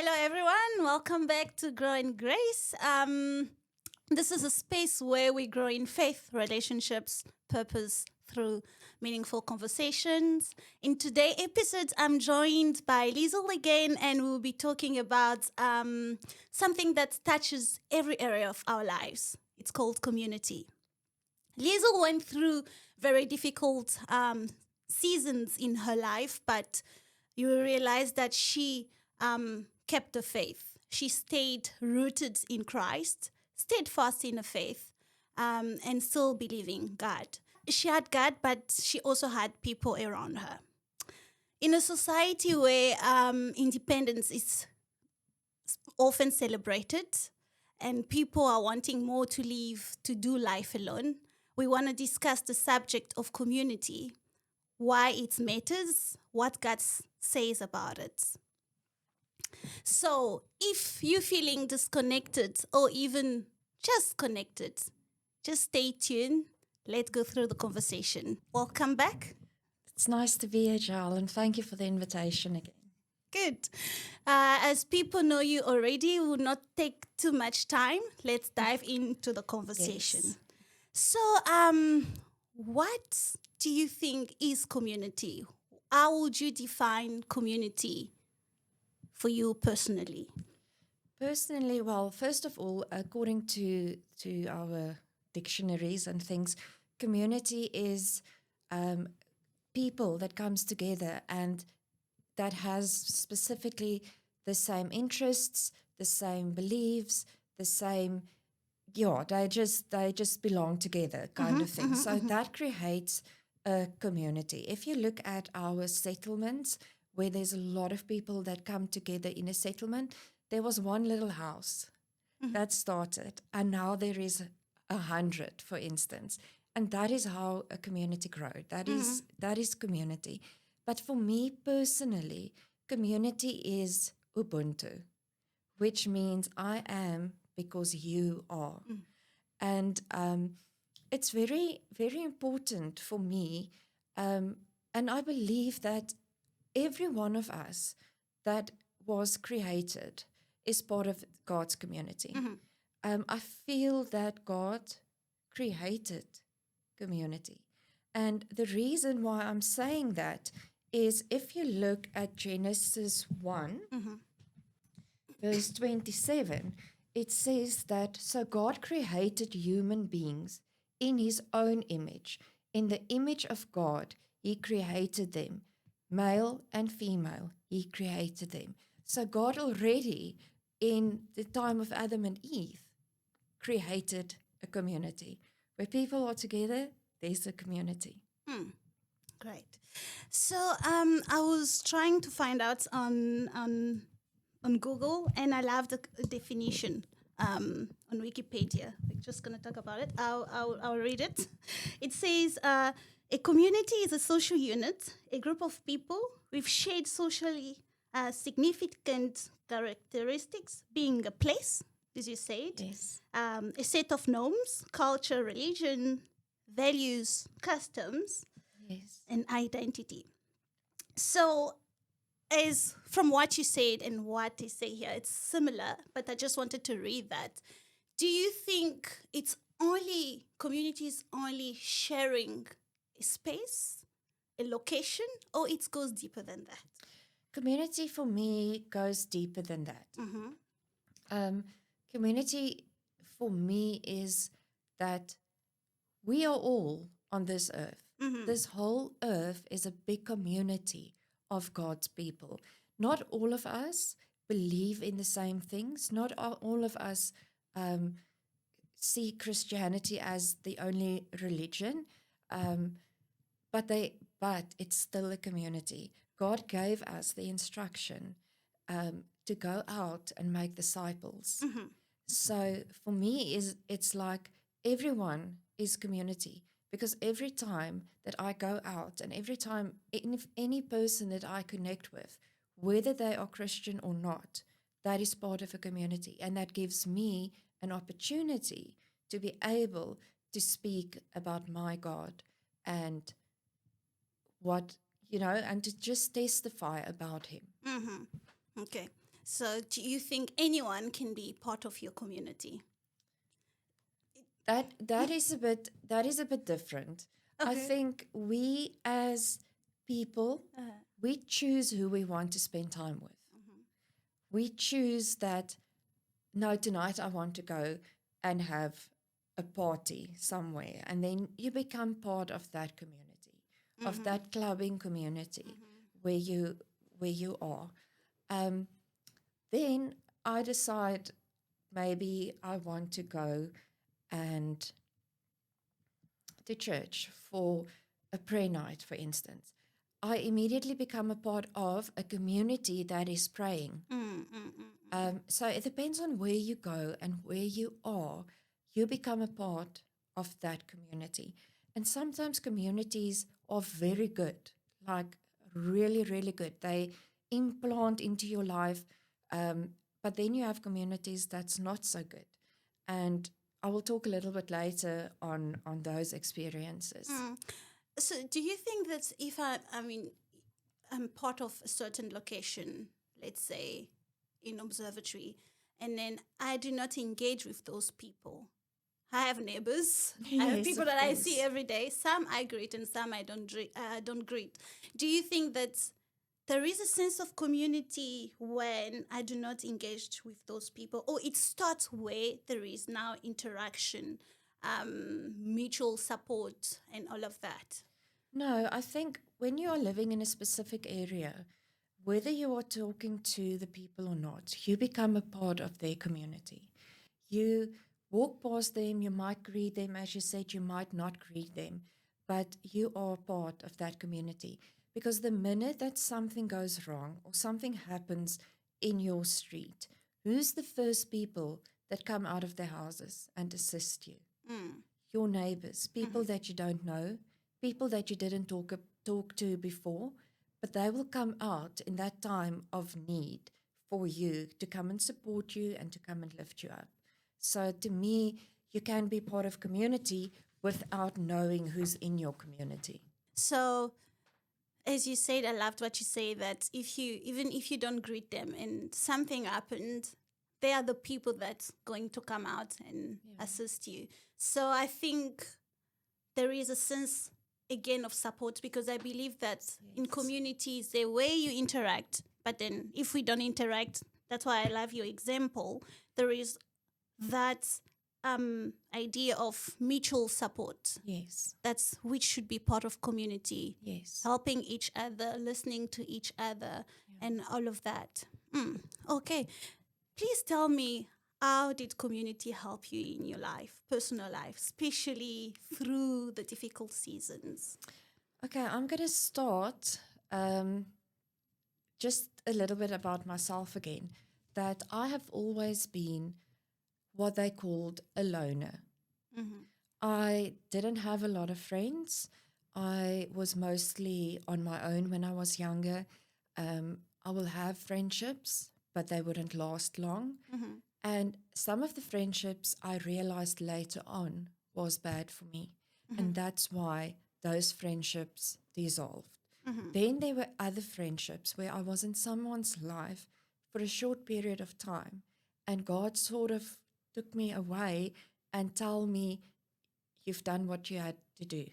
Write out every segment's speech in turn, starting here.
Hello, everyone. Welcome back to Grow in Grace. This is a space where we grow in faith, relationships, purpose through meaningful conversations. In today's episode, I'm joined by Liesel again, and we'll be talking about something that touches every area of our lives. It's called community. Liesel went through very difficult seasons in her life, but you will realize that she kept the faith. She stayed rooted in Christ, steadfast in the faith, and still believing God. She had God, but she also had people around her. In a society where independence is often celebrated and people are wanting more to live, to do life alone, we want to discuss the subject of community, why it matters, what God says about it. So, if you're feeling disconnected or even just connected, just stay tuned. Let's go through the conversation. Welcome back. It's nice to be here, Joel, and thank you for the invitation again. Good. As people know you already, will not take too much time. Let's dive into the conversation. Yes. So, what do you think is community? How would you define community for you personally? Personally, well, first of all, according to our dictionaries and things, community is people that comes together and that has specifically the same interests, the same beliefs, the same they just belong together kind of thing. So that creates a community. If you look at our settlements, where there's a lot of people that come together in a settlement, there was one little house that started, and now there is 100, for instance. And that is how a community grows. That is community. But for me personally, community is Ubuntu, which means I am because you are. And it's very, very important for me. And I believe that every one of us that was created is part of God's community. I feel that God created community. And the reason why I'm saying that is if you look at Genesis 1, verse 27, it says that, so God created human beings in his own image. In the image of God, he created them. Male and female, he created them. So God already, in the time of Adam and Eve, created a community. Where people are together, there's a community. Great. So I was trying to find out on Google, and I love the definition on Wikipedia. We're just going to talk about it. I'll read it. It says a community is a social unit, a group of people with shared socially significant characteristics, being a place, as you said, Yes. a set of norms, culture, religion, values, customs, Yes. and identity. So, as from what you said and what they say here, it's similar, but I just wanted to read that. Do you think it's only communities only sharing a space, a location, or it goes deeper than that? Community for me goes deeper than that. Community for me is that we are all on this earth. This whole earth is a big community of God's people. Not all of us believe in the same things. Not all of us see Christianity as the only religion, but it's still a community. God gave us the instruction to go out and make disciples. So for me, it's like everyone is community, because every time that I go out and every time any person that I connect with, whether they are Christian or not, that is part of a community, and that gives me an opportunity to be able to speak about my God and and to just testify about him. Okay. So do you think anyone can be part of your community? That is a bit different. I Okay. think we as people, we choose who we want to spend time with. We choose that, no, tonight I want to go and have a party somewhere. And then you become part of that community, of that clubbing community where you are. Um, then I decide maybe I want to go and to church for a prayer night, for instance. I immediately become a part of a community that is praying. So it depends on where you go and where you are. You become a part of that community. And sometimes communities are very good, like really, really good. They implant into your life. But then you have communities that's not so good. And I will talk a little bit later on those experiences. So do you think that if I mean, I'm part of a certain location, let's say in observatory, and then I do not engage with those people. I have neighbors. I have Yes, people of that I see course. every day. Some I greet and some I don't greet. Do you think that there is a sense of community when I do not engage with those people, or it starts where there is now interaction, mutual support, and all of that? No, I think when you are living in a specific area, whether you are talking to the people or not, you become a part of their community. You walk past them, you might greet them, as you said, you might not greet them, but you are part of that community. Because the minute that something goes wrong or something happens in your street, who's the first people that come out of their houses and assist you? Your neighbors, people that you don't know, people that you didn't talk to before, but they will come out in that time of need for you to come and support you and to come and lift you up. So to me, you can be part of community without knowing who's in your community. So, as you said, I loved what you say that even if you don't greet them and something happened, they are the people that's going to come out and assist you. So I think there is a sense again of support because I believe that in communities the way you interact, but then if we don't interact, that's why I love your example. There is that idea of mutual support. Yes, That's which should be part of community, yes. helping each other, listening to each other, and all of that. Okay, please tell me, how did community help you in your life, personal life, especially through the difficult seasons? Okay, I'm going to start um, just a little bit about myself again. That I have always been what they called a loner. I didn't have a lot of friends. I was mostly on my own when I was younger. I will have friendships, but they wouldn't last long. And some of the friendships I realized later on was bad for me. And that's why those friendships dissolved. Then there were other friendships where I was in someone's life for a short period of time. And God sort of took me away and told me, you've done what you had to do.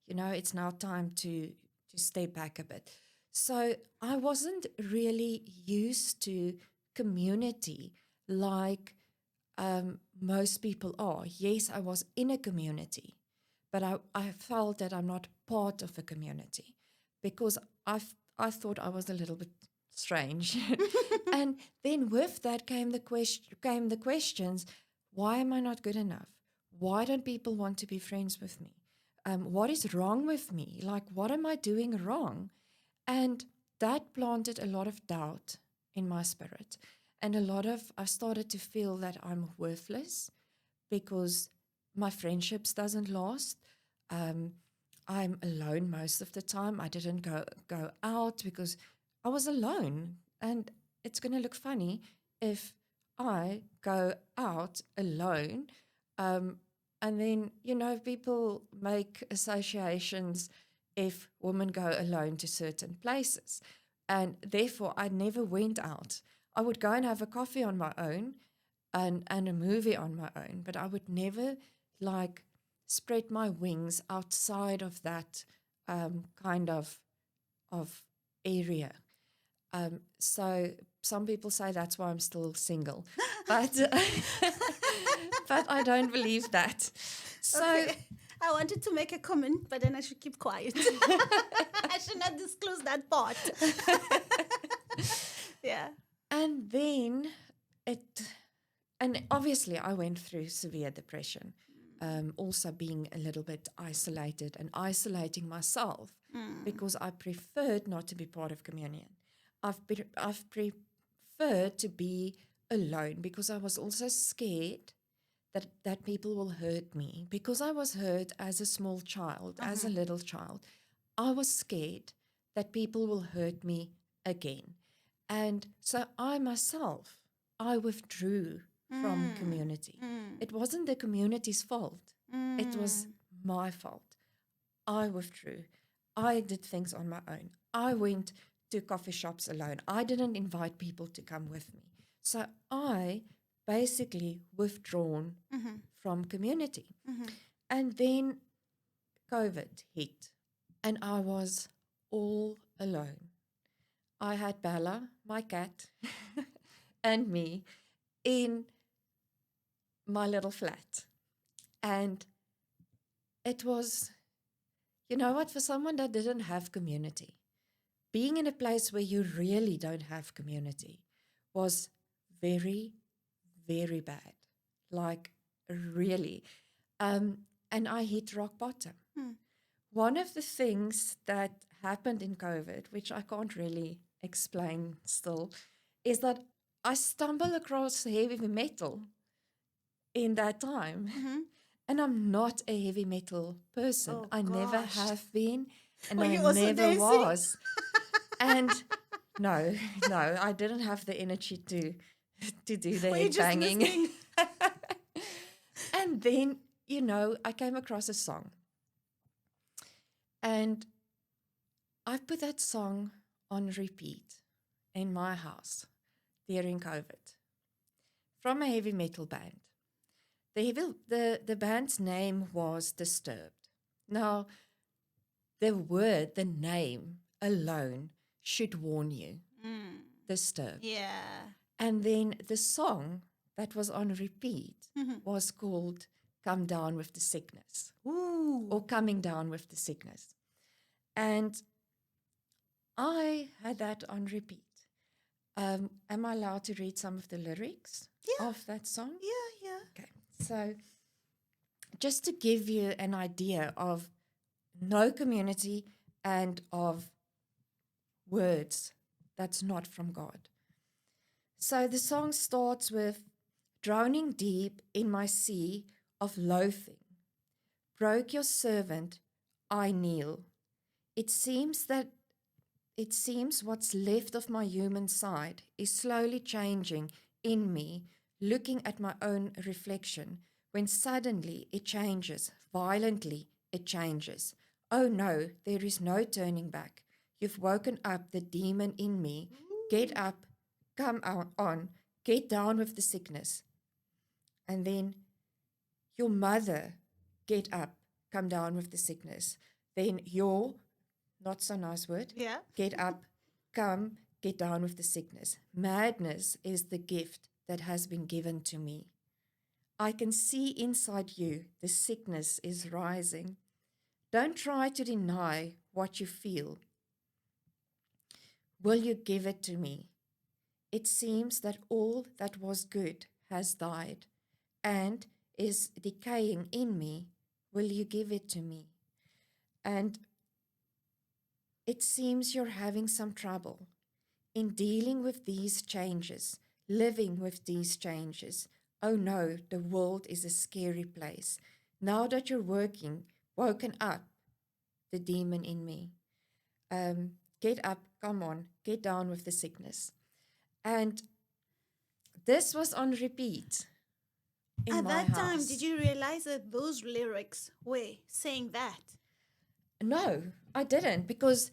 You know, it's now time to step back a bit. So I wasn't really used to community like most people are. Yes, I was in a community, but I felt that I'm not part of a community because I thought I was a little bit strange. And then with that came the questions, why am I not good enough? Why don't people want to be friends with me? What is wrong with me? Like, what am I doing wrong? And that planted a lot of doubt in my spirit. And I started to feel that I'm worthless because my friendships doesn't last. I'm alone most of the time. I didn't go out because I was alone. And it's going to look funny if I go out alone. And then, people make associations if women go alone to certain places. And therefore, I never went out. I would go and have a coffee on my own and a movie on my own, but I would never like spread my wings outside of that kind of area. So some people say that's why I'm still single, but but I don't believe that. So Okay. I wanted to make a comment, but then I should keep quiet. I should not disclose that part. Yeah. and then it and obviously I went through severe depression. Also being a little bit isolated and isolating myself because I preferred not to be part of communion. I've preferred to be alone because I was also scared that people will hurt me because I was hurt as a small child, as a little child. I was scared that people will hurt me again. And so I myself, I withdrew from community. It wasn't the community's fault. It was my fault. I withdrew. I did things on my own. I went to coffee shops alone. I didn't invite people to come with me. So I basically withdrawn from community. And then COVID hit and I was all alone. I had Bella, my cat, and me in my little flat. And it was, you know what, for someone that didn't have community, being in a place where you really don't have community was very, very bad. Like, really. And I hit rock bottom. One of the things that happened in COVID, which I can't really explain still, is that I stumbled across heavy metal in that time. And I'm not a heavy metal person. Oh, I never gosh. have been, and Were I you also never dancing? was. And no, I didn't have the energy to do the Were you head just banging. listening? And then, you know, I came across a song. And I put that song on repeat in my house during COVID from a heavy metal band. The band's name was Disturbed. Now, the name alone should warn you. Disturbed. Yeah. And then the song that was on repeat was called Come Down with the Sickness Ooh. or Coming Down with the Sickness. And I had that on repeat. Am I allowed to read some of the lyrics of that song? Yeah. Okay. So just to give you an idea of no community and of words that's not from God. So the song starts with drowning deep in my sea of loathing. Broke your servant, I kneel. It seems what's left of my human side is slowly changing in me, looking at my own reflection, when suddenly it changes, violently it changes. Oh no, there is no turning back. You've woken up the demon in me. Get up, come on, get down with the sickness. And then your mother, get up, come down with the sickness. Then your, not so nice word, Yeah. get up, come, get down with the sickness. Madness is the gift that has been given to me. I can see inside you the sickness is rising. Don't try to deny what you feel. Will you give it to me? It seems that all that was good has died and is decaying in me. Will you give it to me? And it seems you're having some trouble in dealing with these changes, living with these changes. Oh no, the world is a scary place. Now that you're woken up, the demon in me. Get up, come on, get down with the sickness. And this was on repeat in At my that time, house. did you realize that those lyrics were saying that? No, I didn't because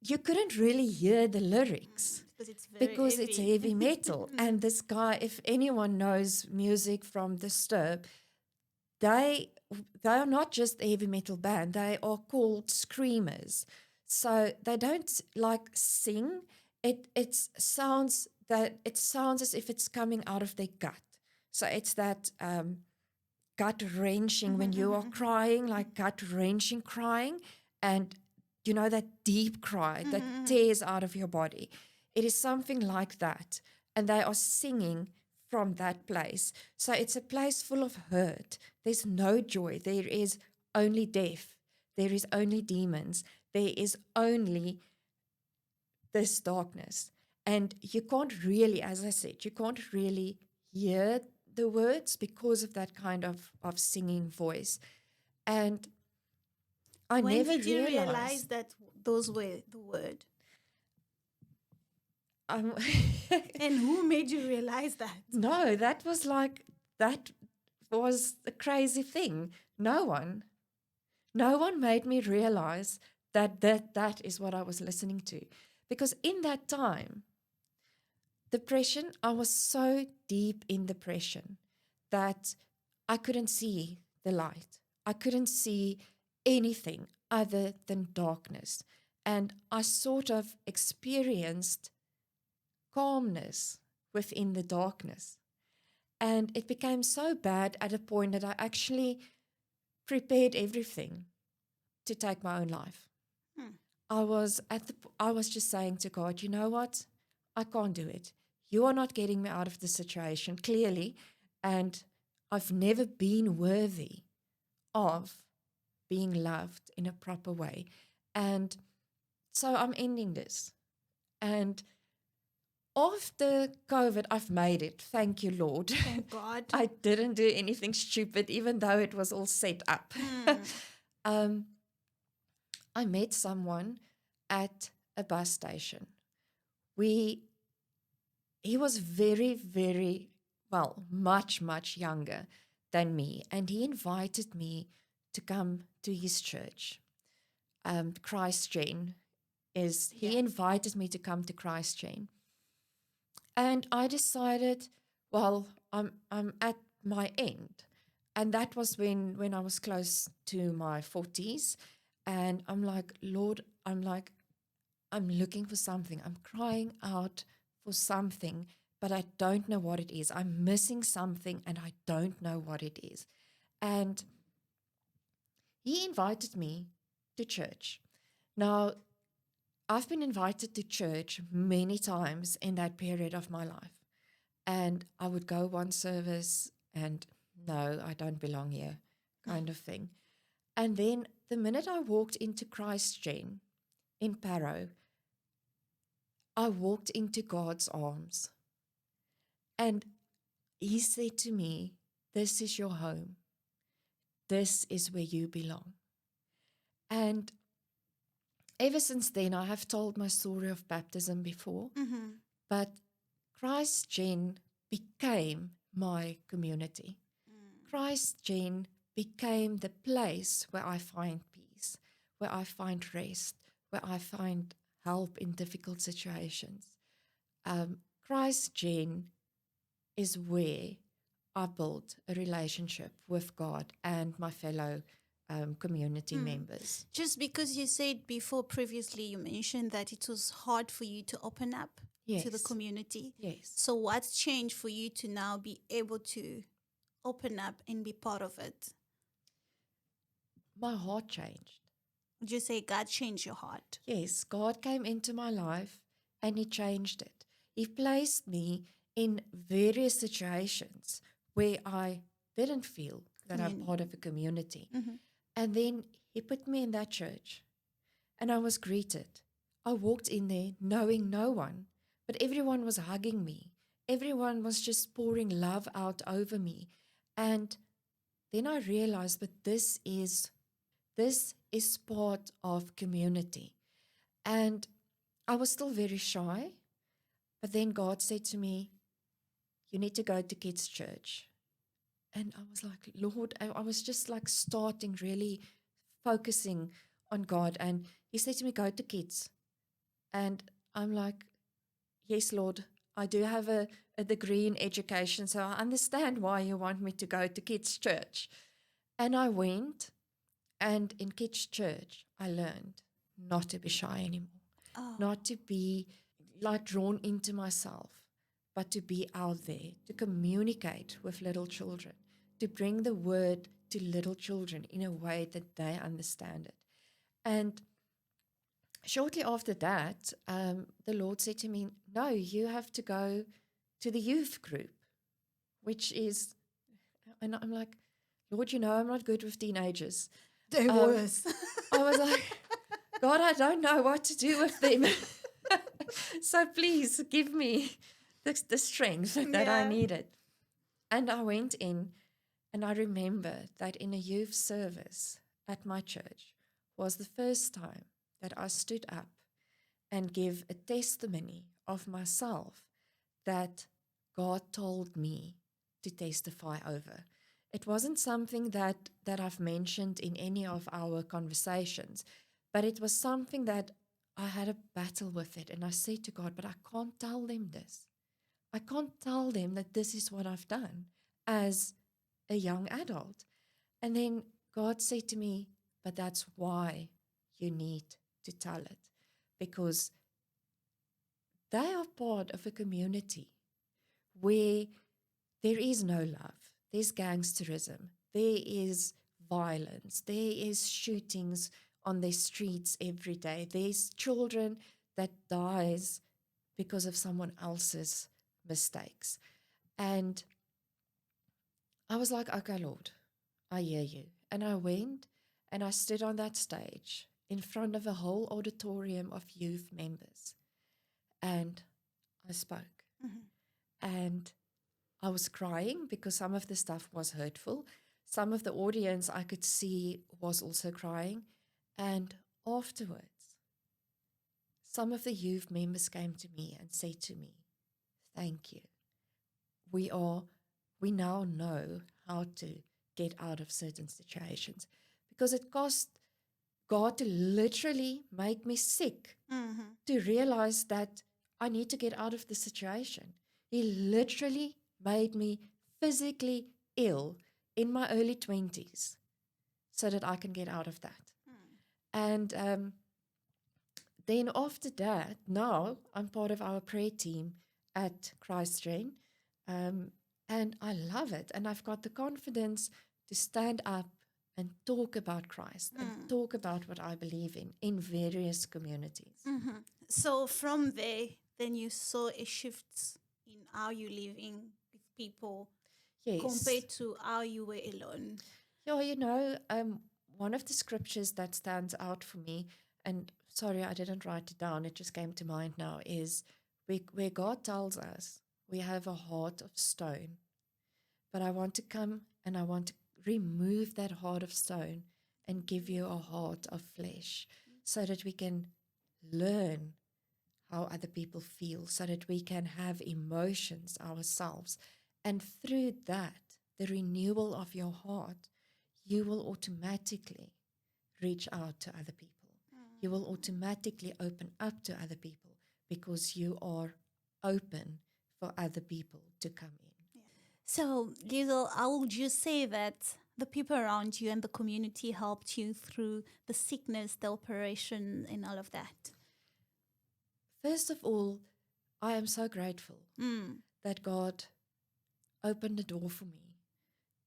you couldn't really hear the lyrics Because it's very because it's heavy. heavy metal. And this guy, if anyone knows music from Disturbed, they they are not just a heavy metal band, they are called screamers. So they don't like sing. It sounds as if it's coming out of their gut. So it's that gut wrenching when you are crying, like gut wrenching crying, and you know that deep cry that tears out of your body. It is something like that, and they are singing from that place. So it's a place full of hurt. There's no joy. There is only death. There is only demons. There is only this darkness. And you can't really, as I said, you can't really hear the words because of that kind of singing voice. And I When never did you realize realized. that those were the word? Um, And who made you realize that? no, that was a crazy thing. No one. No one made me realize that is what I was listening to. Because in that time, depression, I was so deep in depression that I couldn't see the light. I couldn't see anything other than darkness. And I sort of experienced calmness within the darkness. And it became so bad at a point that I actually prepared everything to take my own life. Hmm. I was just saying to God, you know what? I can't do it. You are not getting me out of this situation, clearly. And I've never been worthy of being loved in a proper way. And so I'm ending this. And after COVID, I've made it. Thank you, Lord. Thank God. I didn't do anything stupid, even though it was all set up. um, I met someone at a bus station. He was very, very, well, much, much younger than me. And he invited me to come to his church. Christ Gen he Yeah. invited me to come to Christ Gen. And I decided, well, I'm at my end. And that was when I was close to my 40s. And I'm like, Lord, I'm looking for something. I'm crying out for something, but I don't know what it is. I'm missing something and I don't know what it is. And he invited me to church. Now, I've been invited to church many times in that period of my life. And I would go one service and no, I don't belong here, kind of thing. And then the minute I walked into Christ Gen in Parow, I walked into God's arms. And he said to me, this is your home. This is where you belong. And ever since then, I have told my story of baptism before, but Christ Gen became my community. Christ Gen became the place where I find peace, where I find rest, where I find help in difficult situations. Christ Gen is where I built a relationship with God and my fellow community members. Just because you said before, previously, you mentioned that it was hard for you to open up to the Yes. community. Yes. So, what's changed for you to now be able to open up and be part of it? My heart changed. Would you say God changed your heart? Yes, God came into my life and He changed it. He placed me in various situations where I didn't feel that I'm part of a community. And then He put me in that church and I was greeted. I walked in there knowing no one, but everyone was hugging me. Everyone was just pouring love out over me. And then I realized that this is part of community. And I was still very shy, but then God said to me, you need to go to kids' church. And I was like, Lord, I was just like starting really focusing on God. And He said to me, go to kids. And I'm like, yes, Lord, I do have a degree in education, so I understand why you want me to go to kids' church. And I went, and in kids' church, I learned not to be shy anymore, Oh. not to be like drawn into myself, but to be out there, to communicate with little children, to bring the word to little children in a way that they understand it. And shortly after that, the Lord said to me, no, you have to go to the youth group, which is, and I'm like, Lord, you know, I'm not good with teenagers. They worse. I was like, God, I don't know what to do with them. So please give me the strength that I Yeah. needed. And I went in, and I remember that in a youth service at my church was the first time that I stood up and gave a testimony of myself that God told me to testify over. It wasn't something that I've mentioned in any of our conversations, but it was something that I had a battle with it. And I said to God, but I can't tell them this. I can't tell them that this is what I've done as a young adult. And then God said to me, but that's why you need to tell it, because they are part of a community where there is no love, there's gangsterism, there is violence, there is shootings on the streets every day, there's children that dies because of someone else's mistakes. And I was like, okay, Lord, I hear you. And I went and I stood on that stage in front of a whole auditorium of youth members. And I spoke. And I was crying because some of the stuff was hurtful. Some of the audience I could see was also crying. And afterwards, some of the youth members came to me and said to me, thank you. We now know how to get out of certain situations, because it cost God to literally make me sick to realize that I need to get out of the situation. He literally made me physically ill in my early 20s so that I can get out of that. And then after that, now I'm part of our prayer team at Christstrain. And I love it. And I've got the confidence to stand up and talk about Christ and talk about what I believe in various communities. So from there, then you saw a shift in how you living with people Yes. compared to how you were alone. Yeah, you know, one of the scriptures that stands out for me, and sorry, I didn't write it down, it just came to mind now, is where God tells us we have a heart of stone. But I want to come and I want to remove that heart of stone and give you a heart of flesh so that we can learn how other people feel, so that we can have emotions ourselves. And through that, the renewal of your heart, you will automatically reach out to other people. You will automatically open up to other people because you are open for other people to come in. So, Liesl, how would you say that the people around you and the community helped you through the sickness, the operation, and all of that? First of all, I am so grateful that God opened the door for me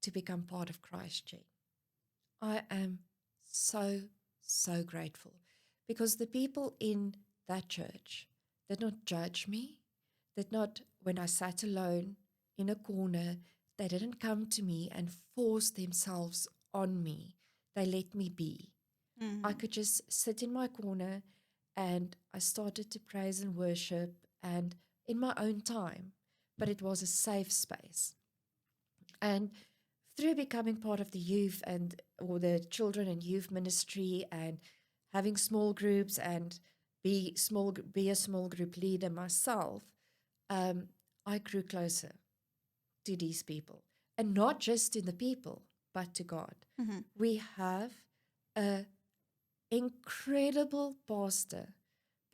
to become part of Christchurch. I am so, so grateful because the people in that church did not judge me, did not, when I sat alone in a corner, they didn't come to me and force themselves on me. They let me be. I could just sit in my corner and I started to praise and worship and in my own time, but it was a safe space. And through becoming part of the youth or the children and youth ministry and having small groups and be a small group leader myself, I grew closer to these people, and not just to the people, but to God. We have an incredible pastor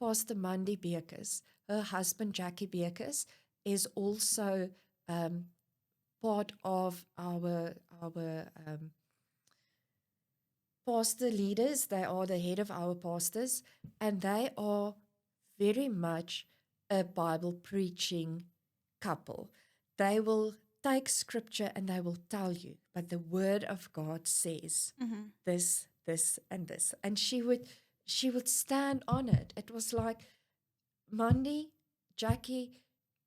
Pastor Mandy Beekers, her husband Jackie Beekers, is also part of our pastor leaders. They are the head of our pastors, and they are very much a Bible preaching couple. They will take scripture and they will tell you, but the word of God says this, this, and this. And she would stand on it. It was like Mandy, Jackie,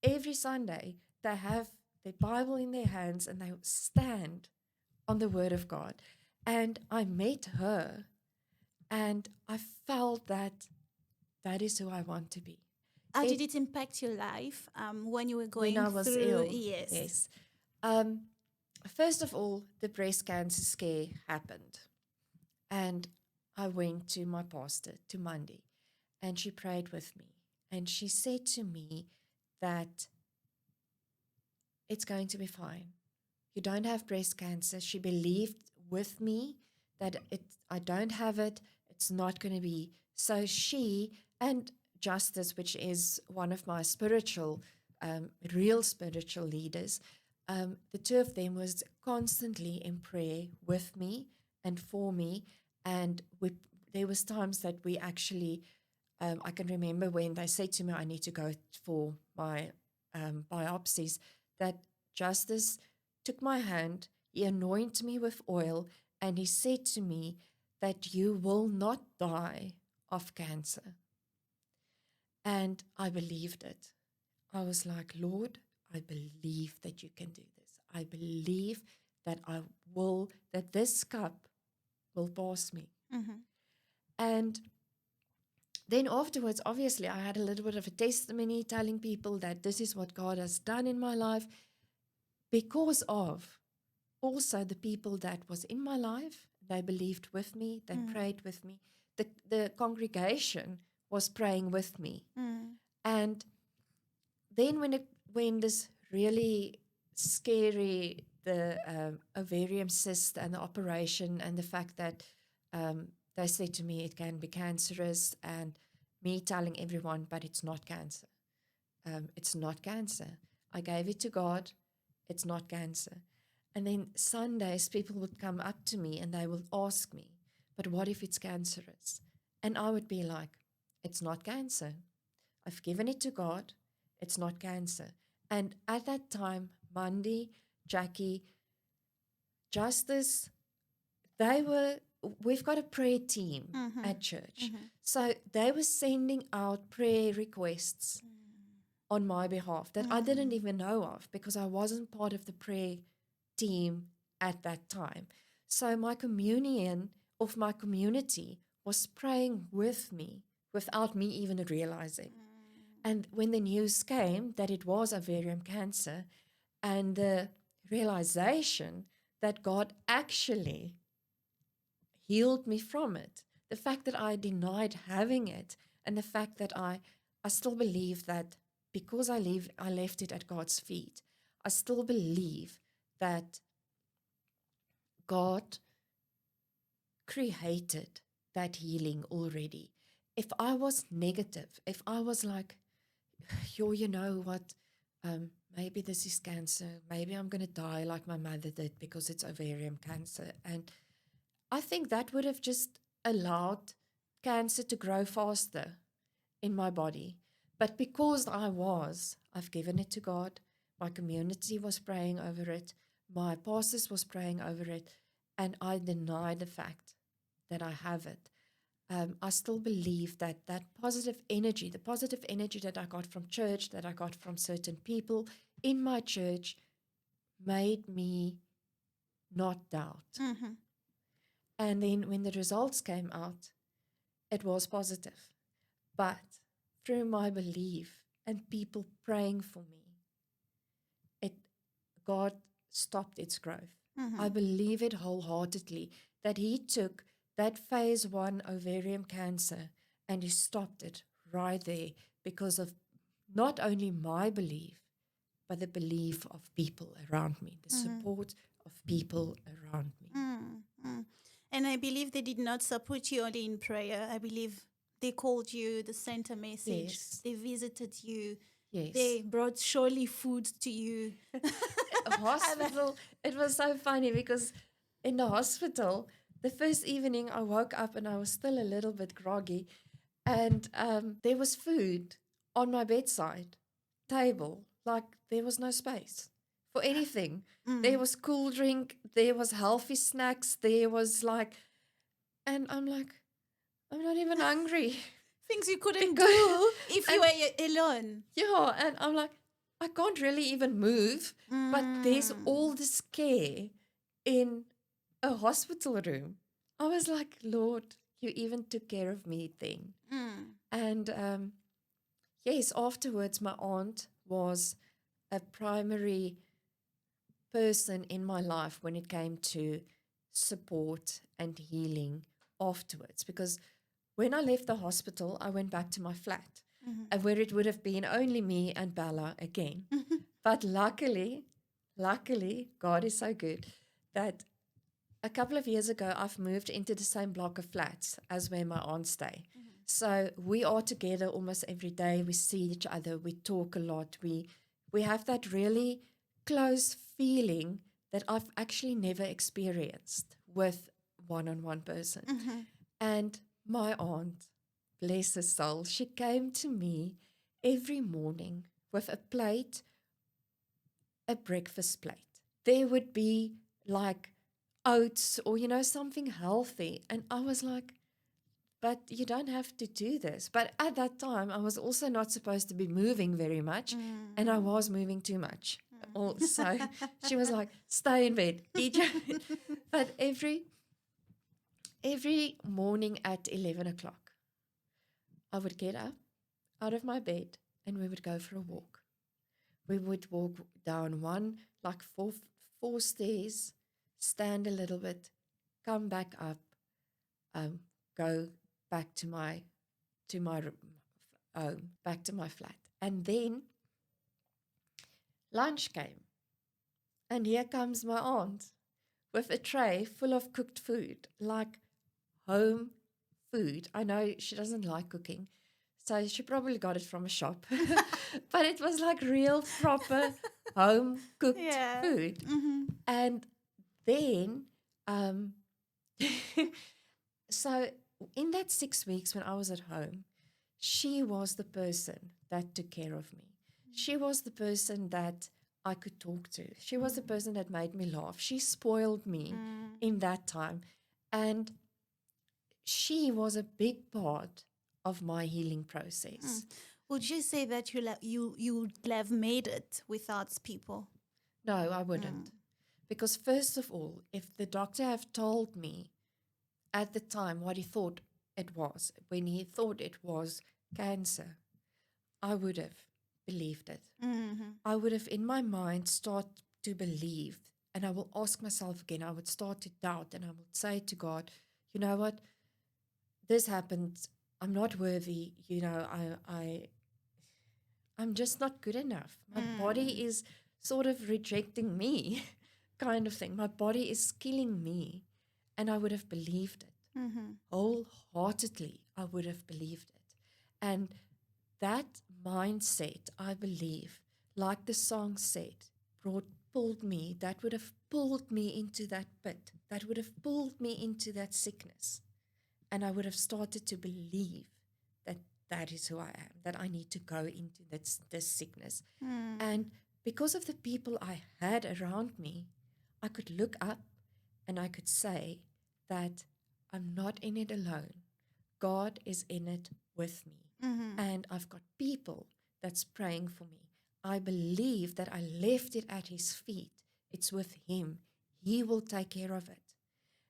every Sunday they have the Bible in their hands and they stand on the word of God. And I met her and I felt that that is who I want to be. How did it impact your life when you were going When I was through? ill, Yes. yes. First of all, the breast cancer scare happened. And I went to my pastor, to Mandy, and she prayed with me. And she said to me that it's going to be fine. You don't have breast cancer. She believed with me that I don't have it. It's not going to be. So she and Justice, which is one of my real spiritual leaders, the two of them was constantly in prayer with me and for me. And there was times that we actually, I can remember when they said to me, I need to go for my biopsies, that Justice took my hand, he anointed me with oil, and he said to me that you will not die of cancer. And I believed it. I was like, Lord, I believe that you can do this. I believe that that this cup will pass me. And then afterwards, obviously, I had a little bit of a testimony telling people that this is what God has done in my life because of also the people that was in my life. They believed with me. They prayed with me. The congregation was praying with me. And then when this really scary, the ovarian cyst and the operation and the fact that they said to me it can be cancerous, and me telling everyone, but it's not cancer. It's not cancer. I gave it to God. It's not cancer. And then Sundays, people would come up to me and they would ask me, but what if it's cancerous? And I would be like, it's not cancer. I've given it to God. It's not cancer. And at that time, Mandy, Jackie, Justice, we've got a prayer team at church. So they were sending out prayer requests on my behalf that I didn't even know of because I wasn't part of the prayer team at that time. So my communion of my community was praying with me without me even realizing. And when the news came that it was ovarian cancer and the realization that God actually healed me from it, the fact that I denied having it, and the fact that I still believe that because I left it at God's feet, I still believe that God created that healing already. If I was negative, if I was like, you know what, maybe this is cancer, maybe I'm going to die like my mother did because it's ovarian cancer. And I think that would have just allowed cancer to grow faster in my body. But because I've given it to God, my community was praying over it, my pastors was praying over it, and I deny the fact that I have it. I still believe that that positive energy, the positive energy that I got from church, that I got from certain people in my church, made me not doubt. And then when the results came out, it was positive. But through my belief and people praying for me, God stopped its growth. I believe it wholeheartedly that he took that phase 1 ovarian cancer and he stopped it right there because of not only my belief, but the belief of people around me, the support of people around me. And I believe they did not support you only in prayer. I believe they called you, they sent a message, Yes. they visited you, Yes. they brought surely food to you. Hospital, it was so funny because in the hospital, the first evening I woke up and I was still a little bit groggy, and there was food on my bedside table, like there was no space for anything. There was cool drink, there was healthy snacks, there was like, and I'm like, I'm not even hungry. Things you couldn't Because- do if you and- were alone. Yeah, and I'm like, I can't really even move, but there's all this care in a hospital room. I was like, Lord, you even took care of me then. And yes, afterwards, my aunt was a primary person in my life when it came to support and healing afterwards. Because when I left the hospital, I went back to my flat, and where it would have been only me and Bella again. But luckily, God is so good that a couple of years ago, I've moved into the same block of flats as where my aunt stay. So we are together almost every day. We see each other. We talk a lot. We have that really close feeling that I've actually never experienced with one-on-one person. And my aunt, bless her soul, she came to me every morning with a plate, a breakfast plate. There would be like oats or, something healthy. And I was like, but you don't have to do this. But at that time, I was also not supposed to be moving very much. And I was moving too much. So she was like, stay in bed, eat your. But every morning at 11 o'clock, I would get up out of my bed and we would go for a walk. We would walk down like four stairs, stand a little bit, come back up, go back to my home, back to my flat. And then lunch came. And here comes my aunt with a tray full of cooked food, like home food. I know she doesn't like cooking, so she probably got it from a shop. But it was like real, proper, home cooked food. And then, so in that 6 weeks when I was at home, she was the person that took care of me. She was the person that I could talk to. She was the person that made me laugh. She spoiled me in that time. And she was a big part of my healing process. Would you say that you would have made it without people? No, I wouldn't. Because first of all, if the doctor have told me at the time what he thought it was, when he thought it was cancer, I would have believed it. I would have in my mind start to believe, and I will ask myself again, I would start to doubt, and I would say to God, you know what, this happened, I'm not worthy, I'm just not good enough. My body is sort of rejecting me, kind of thing. My body is killing me. And I would have believed it. Wholeheartedly, I would have believed it. And that mindset, I believe, like the song said, pulled me, that would have pulled me into that pit, that would have pulled me into that sickness. And I would have started to believe that that is who I am, that I need to go into this sickness. And because of the people I had around me, I could look up and I could say that I'm not in it alone. God is in it with me. And I've got people that's praying for me. I believe that I left it at his feet. It's with him. He will take care of it.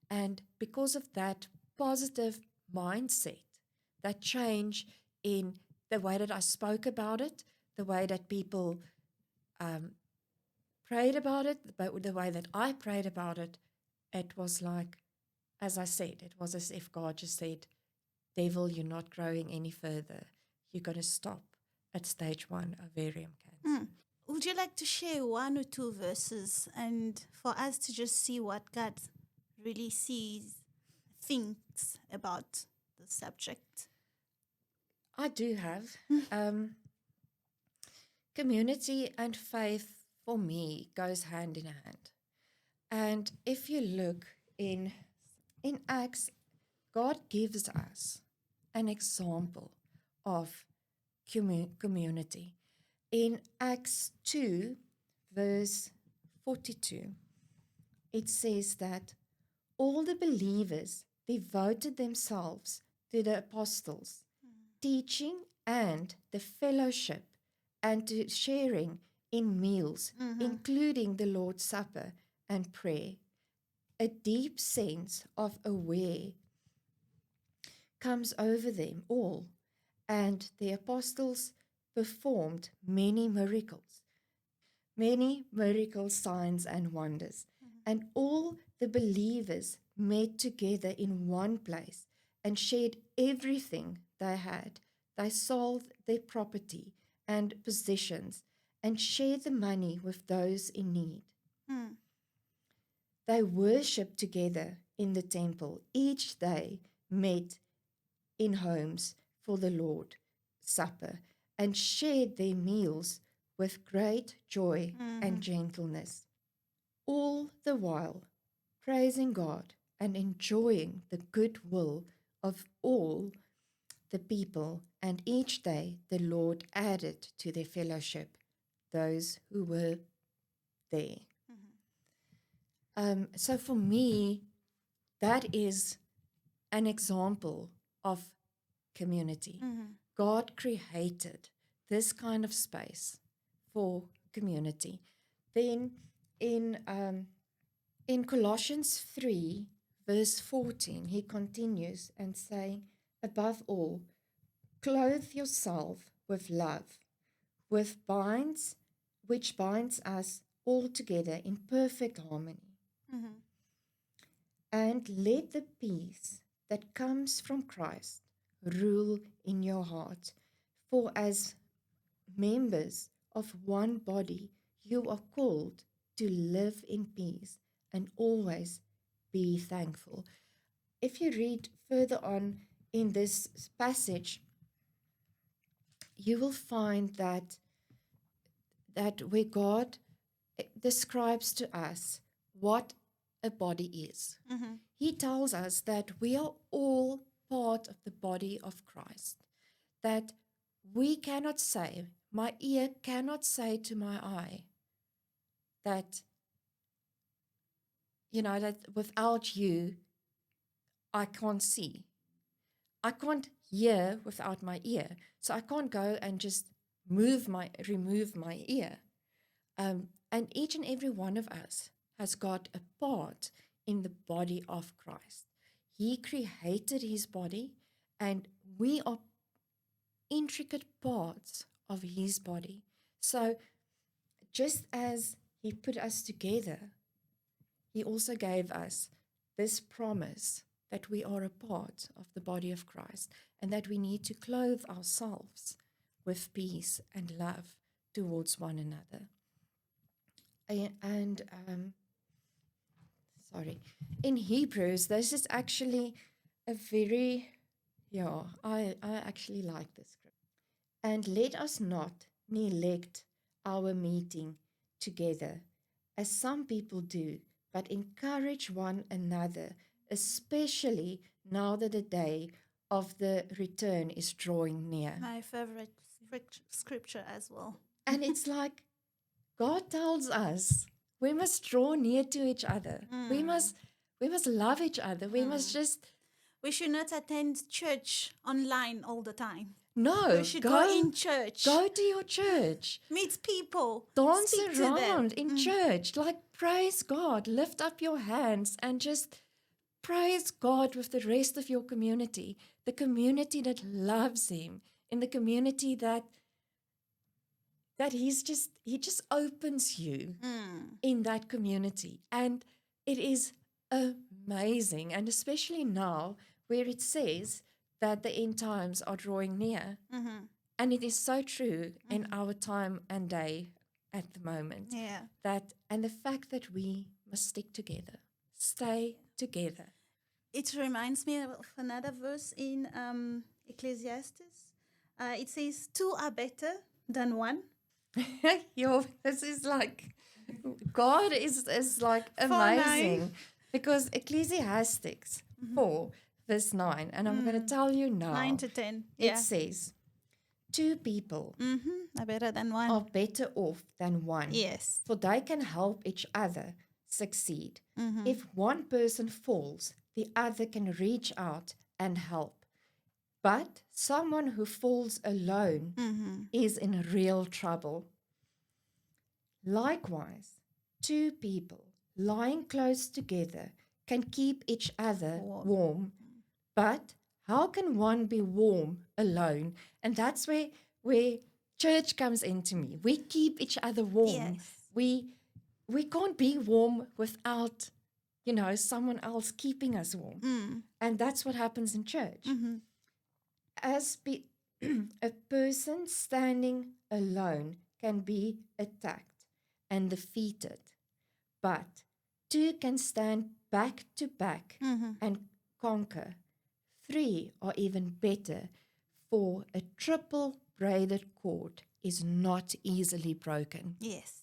And because of that positive mindset, that change in the way that I spoke about it, the way that people prayed about it, the way that I prayed about it, it was like, as I said, it was as if God just said, devil, you're not growing any further. You're going to stop at stage 1 ovarian cancer. Would you like to share one or two verses and for us to just see what God really sees, thinks about the subject? I do have. Community and faith for me goes hand in hand. And if you look in Acts, God gives us an example of community. In Acts 2, verse 42, it says that all the believers devoted themselves to the apostles' teaching and the fellowship and to sharing in meals, including the Lord's Supper and prayer. A deep sense of aware comes over them all, and the apostles performed many miracles, signs, and wonders. And all the believers met together in one place and shared everything they had. They sold their property and possessions and shared the money with those in need. They worshipped together in the temple. Each day met in homes for the Lord's Supper and shared their meals with great joy and gentleness, all the while praising God and enjoying the goodwill of all the people. And each day the Lord added to their fellowship those who were there. So for me, that is an example of community. God created this kind of space for community. Then in Colossians 3, verse 14, he continues and saying, above all, clothe yourself with love, which binds us all together in perfect harmony. And let the peace that comes from Christ rule in your heart. For as members of one body, you are called to live in peace and always be thankful. If you read further on in this passage, you will find that where God describes to us what a body is. He tells us that we are all part of the body of Christ, that we cannot say, my ear cannot say to my eye that, that without you, I can't see. I can't hear without my ear. So I can't go and just remove my ear. And each and every one of us has got a part in the body of Christ. He created his body, and we are intricate parts of his body. So just as he put us together, he also gave us this promise that we are a part of the body of Christ and that we need to clothe ourselves with peace and love towards one another. And in Hebrews, this is actually a very, I actually like this scripture. And let us not neglect our meeting together, as some people do, but encourage one another, especially now that the day of the return is drawing near. My favorite scripture as well. And it's like God tells us we must draw near to each other. We must love each other. We must just... We should not attend church online all the time. No, We should go in church. Go to your church. Meet people. Dance speak around in church. Like, praise God. Lift up your hands and just praise God with the rest of your community. The community that loves him. In the community that he just opens you in that community. And it is amazing. And especially now where it says that the end times are drawing near. And it is so true in our time and day at the moment. Yeah. And the fact that we must stick together, stay together. It reminds me of another verse in Ecclesiastes. It says, two are better than one. This is like God is like 4:9. amazing because Ecclesiastes 4 verse 9, and I'm going to tell you 9 now. to 10. It Yeah. says, two people Are better than one. are better off than one, Yes. for they can help each other succeed. If one person falls, the other can reach out and help. But someone who falls alone is in real trouble. Likewise, two people lying close together can keep each other warm. But how can one be warm alone? And that's where church comes into me. We keep each other warm. Yes. We can't be warm without, someone else keeping us warm. And that's what happens in church. A person standing alone can be attacked and defeated, but two can stand back to back and conquer. Three are even better, for a triple braided cord is not easily broken. Yes.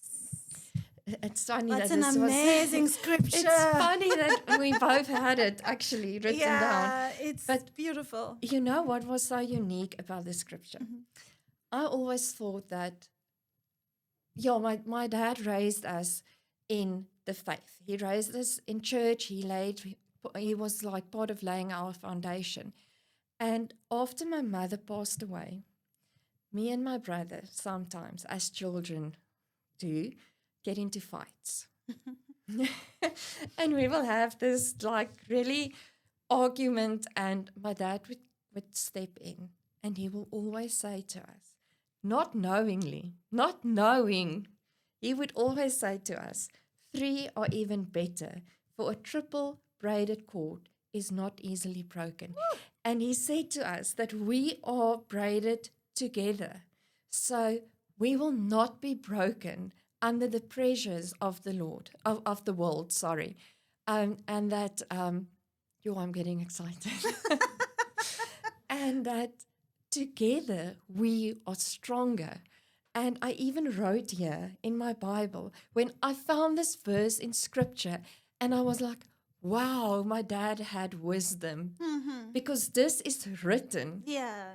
It's funny That's that an this amazing was, scripture. It's funny that we both had it actually written down. Yeah, it's beautiful. You know what was so unique about the scripture? I always thought that, my dad raised us in the faith. He raised us in church. He was like part of laying our foundation. And after my mother passed away, me and my brother sometimes, as children do, get into fights. And we will have this like really argument, and my dad would step in and he will always say to us, not knowing, he would always say to us, three are even better, for a triple braided cord is not easily broken. And he said to us that we are braided together, so we will not be broken under the pressures of the of the world, sorry. And that, I'm getting excited. And that together we are stronger. And I even wrote here in my Bible, when I found this verse in scripture, and I was like, wow, my dad had wisdom. Because this is written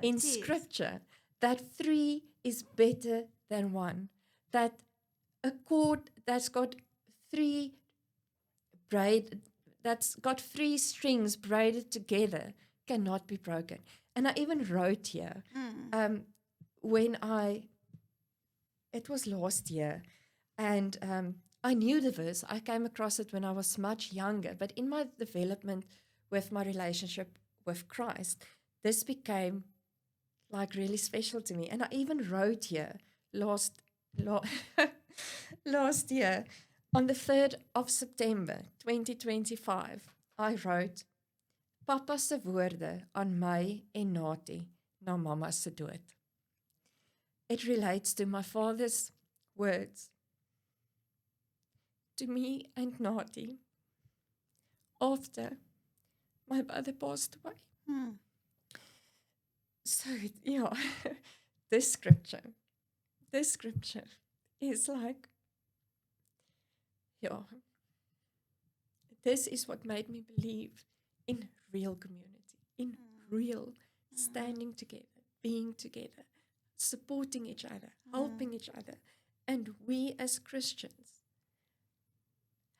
in scripture, that three is better than one. That a cord that's got three strings braided together cannot be broken. And I even wrote here, it was last year, and I knew the verse. I came across it when I was much younger, but in my development with my relationship with Christ, this became like really special to me. And I even wrote here last year, on the 3rd of September 2025, I wrote, Papa se woorde aan my en Nati na mama se dood. It relates to my father's words to me and Nati after my mother passed away. So, this scripture is like, this is what made me believe in real community, in real standing together, being together, supporting each other, helping each other. And we as Christians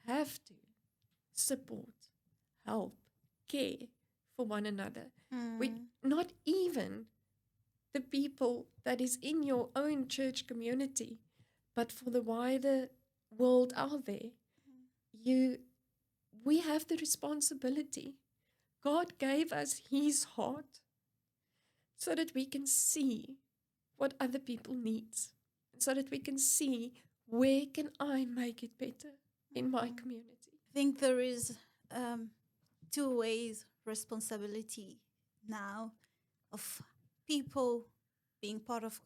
have to support, help, care for one another. We not even the people that is in your own church community, but for the wider world out there. We have the responsibility. God gave us his heart so that we can see what other people need, so that we can see where can I make it better in my community. I think there is two ways responsibility now of people being part of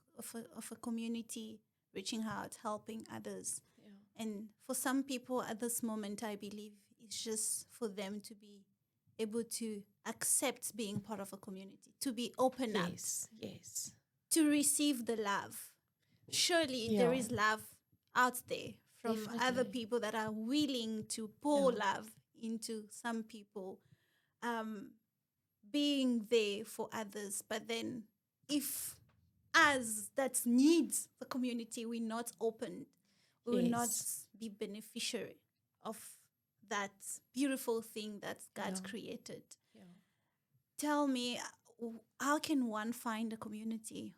a community, reaching out, helping others. And for some people at this moment, I believe it's just for them to be able to accept being part of a community, to be open up, Yes. to receive the love. Surely there Yeah, is love out there from other definitely. people that are willing to pour Yeah, love into some people, um, being there for others. But then, if us that needs the community, we're not open, we will not yes. be beneficiary of that beautiful thing that God Yeah, created. yeah. Tell me, how can one find a community?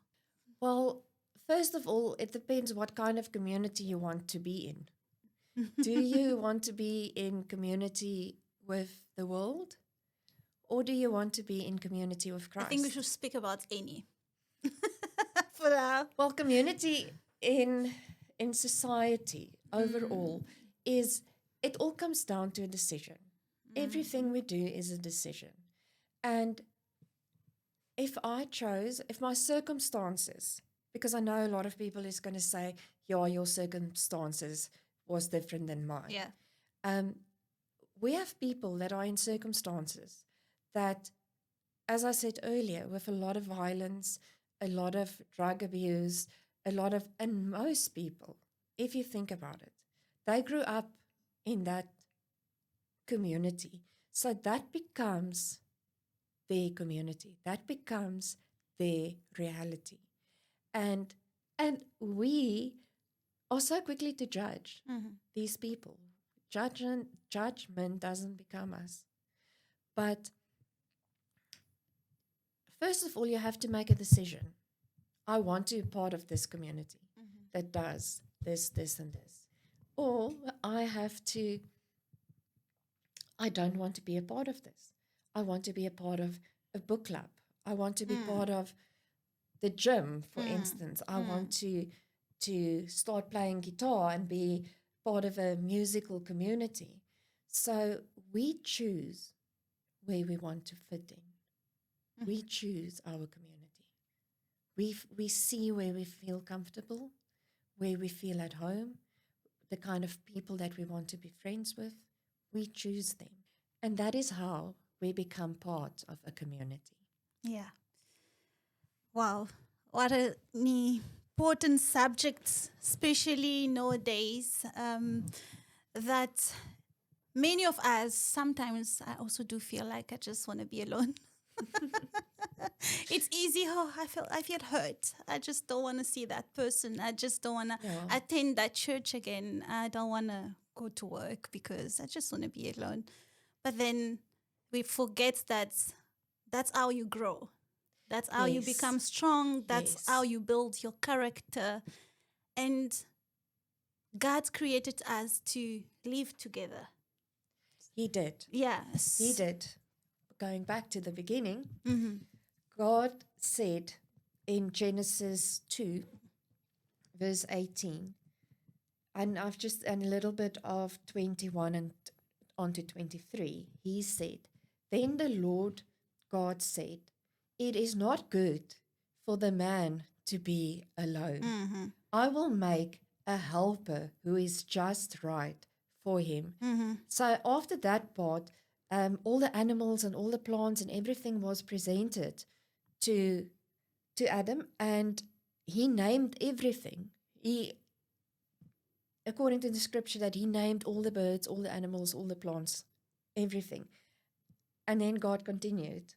Well, first of all, it depends what kind of community you want to be in. Do you want to be in community with the world, or do you want to be in community with I think we should Christ? speak about any for now. Well, community in society Mm, overall is, it all comes down to a decision. Everything we do is a decision. And if my circumstances, because I know a lot of people is going to say, yeah, your circumstances was different than mine. yeah. Um, we have people that are in circumstances that, as I said earlier, with a lot of violence, a lot of drug abuse, and most people, if you think about it, they grew up in that community. So that becomes their community, that becomes their reality. And we are so quickly to judge Mhm. these people. Judgment doesn't become us. But first of all, you have to make a decision. I want to be part of this community that does this, this, and this. Or I don't want to be a part of this. I want to be a part of a book club. I want to be Mm, part of the gym, for mm, instance. I want mm. to start playing guitar and be part of a musical community. So we choose where we want to fit in. We choose our community. We see where we feel comfortable, where we feel at home, the kind of people that we want to be friends with. We choose them. And that is how we become part of a community. Yeah. Wow. What an important subject, especially nowadays. That many of us, sometimes I also do feel like I just want to be alone. It's easy. Oh, I feel hurt. I just don't want to see that person. I just don't want to Yeah. attend that church again. I don't want to go to work because I just want to be alone. But then we forget that that's how you grow. That's how you Yes. become strong. That's how Yes. you build your character. And God created us to live together. He did. He Yes. did. Going back to the beginning, Mm-hmm. God said in Genesis 2, verse 18, and and a little bit of 21 and on to 23, he said, then the Lord God said, it is not good for the man to be alone. Mm-hmm. I will make a helper who is just right for him. Mm-hmm. So after that part, all the animals and all the plants and everything was presented to Adam, and he named everything. He, according to the scripture, that he named all the birds, all the animals, all the plants, everything. And then God continued,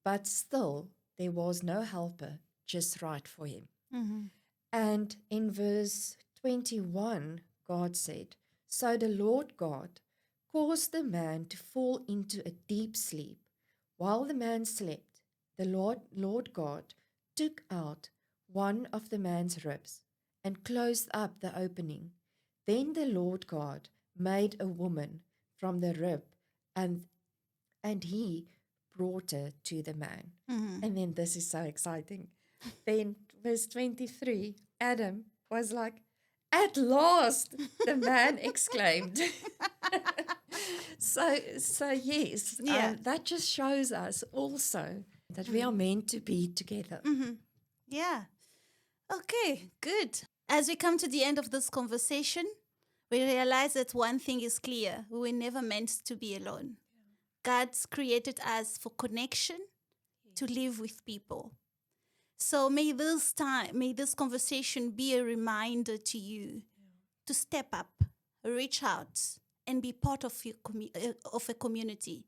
but still there was no helper just right for him. Mm-hmm. And in verse 21, God said, so the Lord God caused the man to fall into a deep sleep. While the man slept, the Lord God took out one of the man's ribs and closed up the opening. Then the Lord God made a woman from the rib, and he brought her to the man. Mm-hmm. And then this is so exciting. Then, verse 23, Adam was like, at last, the man exclaimed. So yes, Yeah. that just shows us also that we are meant to be together. Mm-hmm. Yeah. Okay, good. As we come to the end of this conversation, we realize that one thing is clear: we were never meant to be alone. God's created us for connection, to live with people. So may this conversation be a reminder to you to step up, reach out, and be part of of a community.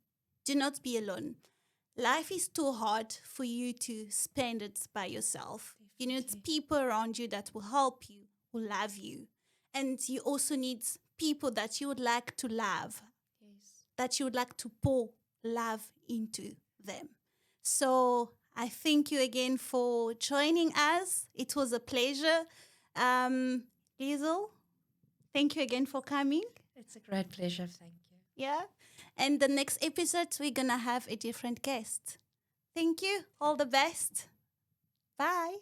Do not be alone. Life is too hard for you to spend it by yourself. You need people around you that will help you, will love you. And you also need people that you would like to love, Yes. that you would like to pour love into them. So I thank you again for joining us. It was a pleasure. Liesl, thank you again for coming. It's a great pleasure. Thank you. Yeah. And the next episode, we're going to have a different guest. Thank you. All the best. Bye.